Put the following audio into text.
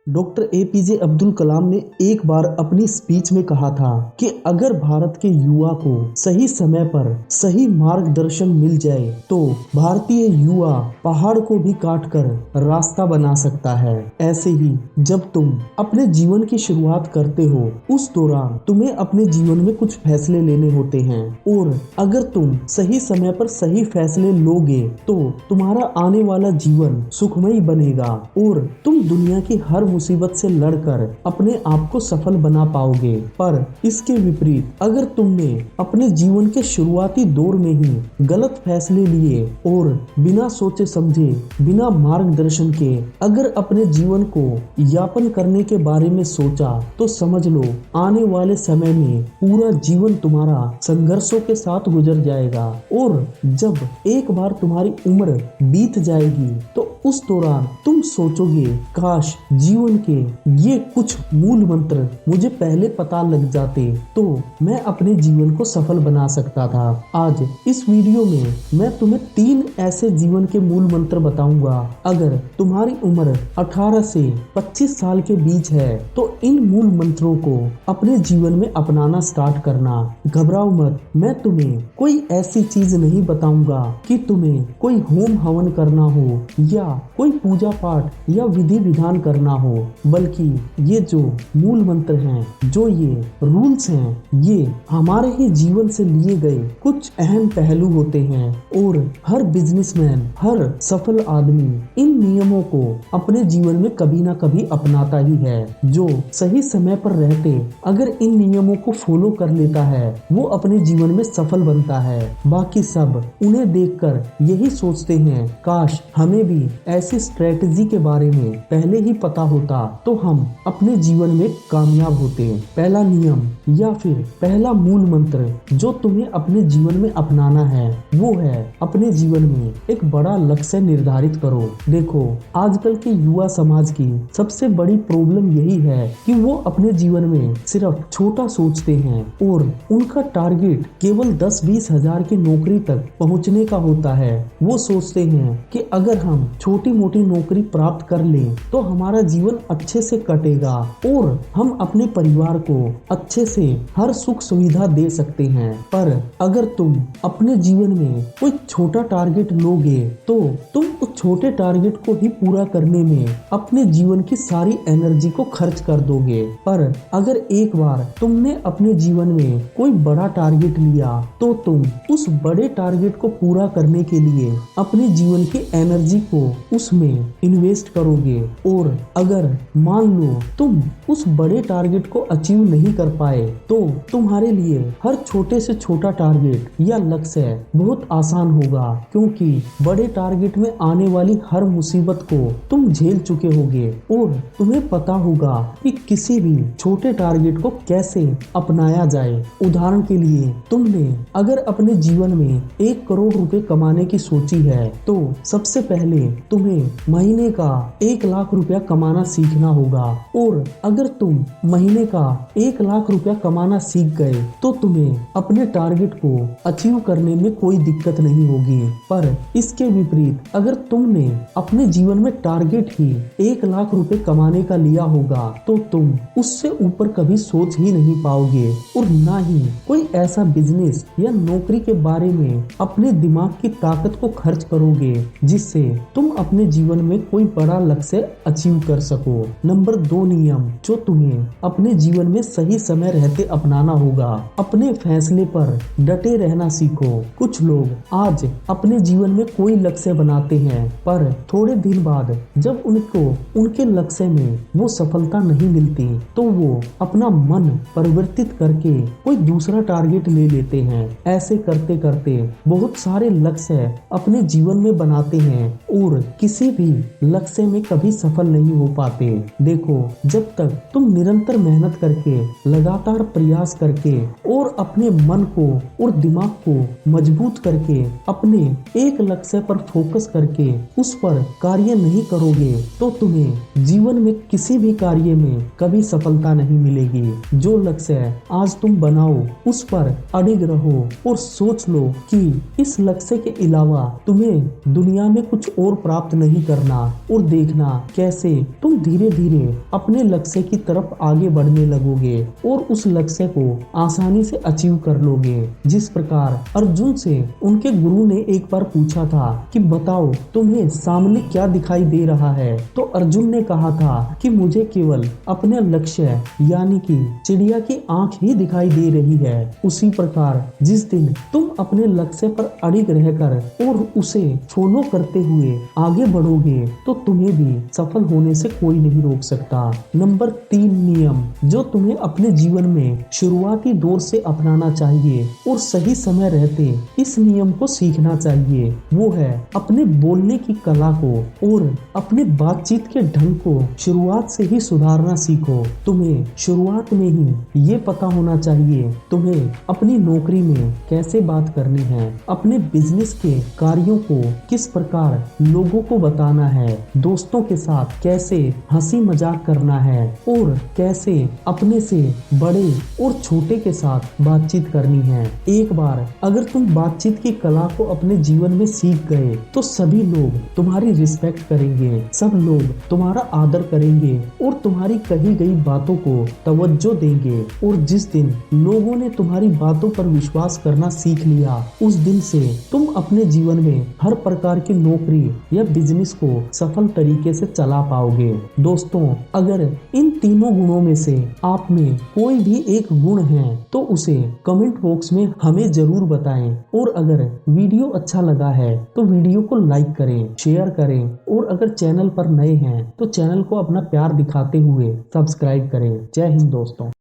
Doctor APJ Abdul Kalam ने एक बार अपनी स्पीच में कहा था कि अगर भारत के युवा को सही समय पर सही मार्गदर्शन मिल जाए तो भारतीय युवा पहाड़ को भी काट कर रास्ता बना सकता है। ऐसे ही जब तुम अपने जीवन की शुरुआत करते हो उस दौरान तुम्हें अपने जीवन में कुछ फैसले लेने होते हैं और अगर तुम सही समय पर सही फैसले लोगे तो तुम्हारा आने वाला जीवन सुखमय बनेगा और तुम दुनिया की हर मुसीबत से लड़कर अपने आप को सफल बना पाओगे। पर इसके विपरीत अगर तुमने अपने जीवन के शुरुआती दौर में ही गलत फैसले लिए और बिना सोचे समझे बिना मार्गदर्शन के अगर अपने जीवन को यापन करने के बारे में सोचा तो समझ लो आने वाले समय में पूरा जीवन तुम्हारा संघर्षों के साथ गुजर जाएगा और जब एक बार तुम्हारी उम्र बीत जाएगी तो उस दौरान तुम सोचोगे काश जीवन के ये कुछ मूल मंत्र मुझे पहले पता लग जाते तो मैं अपने जीवन को सफल बना सकता था। आज इस वीडियो में मैं तुम्हें 3 ऐसे जीवन के मूल मंत्र बताऊंगा। अगर तुम्हारी उम्र 18 से 25 साल के बीच है तो इन मूल मंत्रों को अपने जीवन में अपनाना स्टार्ट करना। घबराओ मत, मैं तुम्हें कोई ऐसी चीज नहीं बताऊंगा कि तुम्हें कोई होम हवन करना हो या कोई पूजा पाठ या विधि विधान करना हो, बल्कि ये जो मूल मंत्र हैं, जो ये रूल्स हैं, ये हमारे ही जीवन से लिए गए कुछ अहम पहलू होते हैं और हर बिजनेसमैन, हर सफल आदमी इन नियमों को अपने जीवन में कभी ना कभी अपनाता ही है। जो सही समय पर रहते अगर इन नियमों को फॉलो कर लेता है वो अपने जीवन में सफल बनता है। बाकी सब उन्हें देखकर यही सोचते हैं काश हमें भी ऐसी स्ट्रेटजी के बारे में पहले ही पता होता तो हम अपने जीवन में कामयाब होते। पहला नियम या फिर पहला मूल मंत्र जो तुम्हें अपने जीवन में अपनाना है वो है अपने जीवन में एक बड़ा लक्ष्य निर्धारित करो। देखो, आजकल के युवा समाज की सबसे बड़ी प्रॉब्लम यही है कि वो अपने जीवन में सिर्फ छोटा सोचते हैं और उनका टारगेट केवल 10-20 हजार की नौकरी तक पहुंचने का होता है। वो सोचते हैं कि अगर हम छोटी मोटी नौकरी प्राप्त कर लें तो हमारा जीवन अच्छे से कटेगा और हम अपने परिवार को अच्छे से हर सुख सुविधा दे सकते हैं। पर अगर तुम अपने जीवन में कोई छोटा टारगेट लोगे तो तुम उस छोटे टारगेट को ही पूरा करने में अपने जीवन की सारी एनर्जी को खर्च कर दोगे। पर अगर एक बार तुमने अपने जीवन में कोई बड़ा टारगेट लिया तो तुम उस बड़े टारगेट को पूरा करने के लिए अपने जीवन की एनर्जी को उसमें इन्वेस्ट करोगे और अगर मान लो तुम उस बड़े टारगेट को अचीव नहीं कर पाए तो तुम्हारे लिए हर छोटे से छोटा टारगेट या लक्ष्य बहुत आसान होगा, क्योंकि बड़े टारगेट में आने वाली हर मुसीबत को तुम झेल चुके होगे और तुम्हें पता होगा कि किसी भी छोटे टारगेट को कैसे अपनाया जाए। उदाहरण के लिए तुमने अगर अपने जीवन में 1 करोड़ रुपए कमाने की सोची है तो सबसे पहले तुम्हें महीने का 1 लाख रुपया कमाना सीखना होगा और अगर तुम महीने का 1 लाख रुपया कमाना सीख गए तो तुम्हें अपने टारगेट को अचीव करने में कोई दिक्कत नहीं होगी। पर इसके विपरीत अगर तुमने अपने जीवन में टारगेट ही 1 लाख रुपए कमाने का लिया होगा तो तुम उससे ऊपर कभी सोच ही नहीं पाओगे और ना ही कोई ऐसा बिजनेस या नौकरी के बारे में अपने दिमाग की ताकत को खर्च करोगे जिससे तुम अपने जीवन में कोई बड़ा लक्ष्य अचीव कर सको। नंबर 2 नियम जो तुम्हें अपने जीवन में सही समय रहते अपनाना होगा, अपने फैसले पर डटे रहना सीखो। कुछ लोग आज अपने जीवन में कोई लक्ष्य बनाते हैं पर थोड़े दिन बाद जब उनको उनके लक्ष्य में वो सफलता नहीं मिलती तो वो अपना मन परिवर्तित करके कोई दूसरा टारगेट ले लेते हैं। ऐसे करते करते बहुत सारे लक्ष्य अपने जीवन में बनाते हैं और किसी भी लक्ष्य में कभी सफल नहीं हो पाते। देखो, जब तक तुम निरंतर मेहनत करके, लगातार प्रयास करके और अपने मन को और दिमाग को मजबूत करके अपने एक लक्ष्य पर फोकस करके उस पर कार्य नहीं करोगे तो तुम्हें जीवन में किसी भी कार्य में कभी सफलता नहीं मिलेगी। जो लक्ष्य आज तुम बनाओ उस पर अडिग रहो और सोच लो कि इस लक्ष्य के अलावा तुम्हें दुनिया में कुछ और प्राप्त नहीं करना और देखना कैसे तुम तुम धीरे धीरे अपने लक्ष्य की तरफ आगे बढ़ने लगोगे और उस लक्ष्य को आसानी से अचीव कर लोगे। जिस प्रकार अर्जुन से उनके गुरु ने एक बार पूछा था कि बताओ तुम्हें सामने क्या दिखाई दे रहा है, तो अर्जुन ने कहा था कि मुझे केवल अपने लक्ष्य यानी कि चिड़िया की आंख ही दिखाई दे रही है। उसी प्रकार जिस दिन तुम अपने लक्ष्य पर अड़िग रहकर और उसे फॉलो करते हुए आगे बढ़ोगे तो तुम्हें भी सफल होने से कोई नहीं रोक सकता। नंबर 3 नियम जो तुम्हें अपने जीवन में शुरुआती दौर से अपनाना चाहिए और सही समय रहते इस नियम को सीखना चाहिए, वो है अपने बोलने की कला को और अपने बातचीत के ढंग को शुरुआत से ही सुधारना सीखो। तुम्हें शुरुआत में ही ये पता होना चाहिए तुम्हें अपनी नौकरी में कैसे बात करनी है, अपने बिजनेस के कार्यों को किस प्रकार लोगों को बताना है, दोस्तों के साथ कैसे हंसी मजाक करना है और कैसे अपने से बड़े और छोटे के साथ बातचीत करनी है। एक बार अगर तुम बातचीत की कला को अपने जीवन में सीख गए तो सभी लोग तुम्हारी रिस्पेक्ट करेंगे, सब लोग तुम्हारा आदर करेंगे और तुम्हारी कही गई बातों को तवज्जो देंगे। और जिस दिन लोगों ने तुम्हारी बातों पर विश्वास करना सीख लिया उस दिन से तुम अपने जीवन में हर प्रकार की नौकरी या बिजनेस को सफल तरीके से चला पाओगे। दोस्तों, अगर इन तीनों गुणों में से आप में कोई भी एक गुण है तो उसे कमेंट बॉक्स में हमें जरूर बताएं और अगर वीडियो अच्छा लगा है तो वीडियो को लाइक करें, शेयर करें और अगर चैनल पर नए हैं तो चैनल को अपना प्यार दिखाते हुए सब्सक्राइब करें। जय हिंद दोस्तों।